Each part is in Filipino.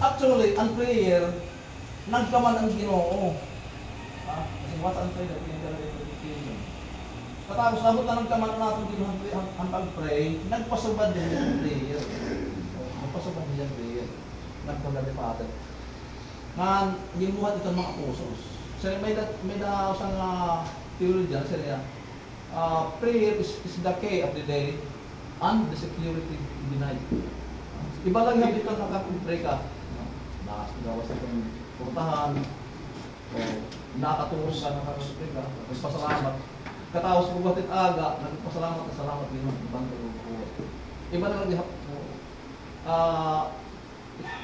Actually, ang prayer, nagkaman ang Ginoo. Kasi what's ang prayer? Katapos nabot na nagkaman natin dito ang pag-pray, nagpasubad din yung prayer. Nagpasubad din yung prayer. Nagpagdali pa atin. Nga, gimuhat ito ng mga apostles. So, may isang theory dyan, sila prayer is the key of the day and the security in the night. Iba lang yung dito nakapag-pray ka. Nakagawas itong portahan, o nakatulong ka, nakapag-pray ka, nagpasalamat. Katapos buwatit aga, nagpasalamat na salamat din ng ibang tulong. Iba na lang yung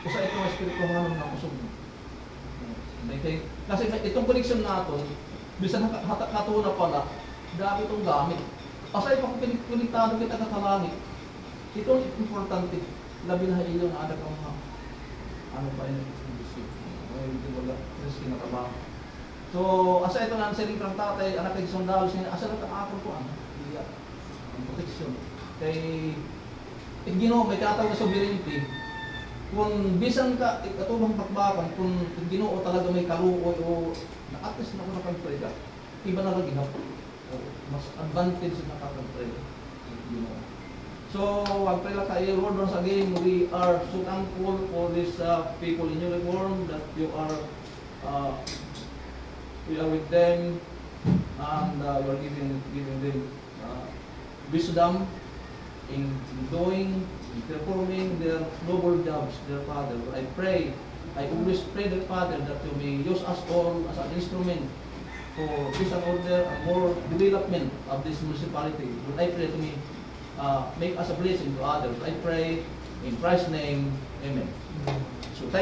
usa itong espirituhan ng usog. Kasi itong connection natin, bisan katuna pala, dami itong gamit. Asa ipang piniktado kita kakalangit, ito importante. Labi na iyo na ada kang mga ano pa yun, hindi wala, riski na trabaho. So, asa ito na ang siling ng tatay, anak kay sundalo, asa na ang ko ano? Ang proteksyon. Kay, Ginoo, may tatawag sa sovereignty. Kung bisan ka, katubang bakbakan, kung Ginoo talaga may kaluoy o na-at-least na ako nakapag-pray ka, iba na lang ginap. Mas advantage na nakapag-pray. So, pag-pray lang kayo, Lord, once again, we are so thankful for these people in uniform that you are we are with them and you are giving them wisdom in doing, performing their noble jobs, their Father. I pray, I always pray, dear Father, that you may use us all as an instrument for peace and order and more development of this municipality. But I pray to me, make us a blessing to others. I pray in Christ's name, Amen.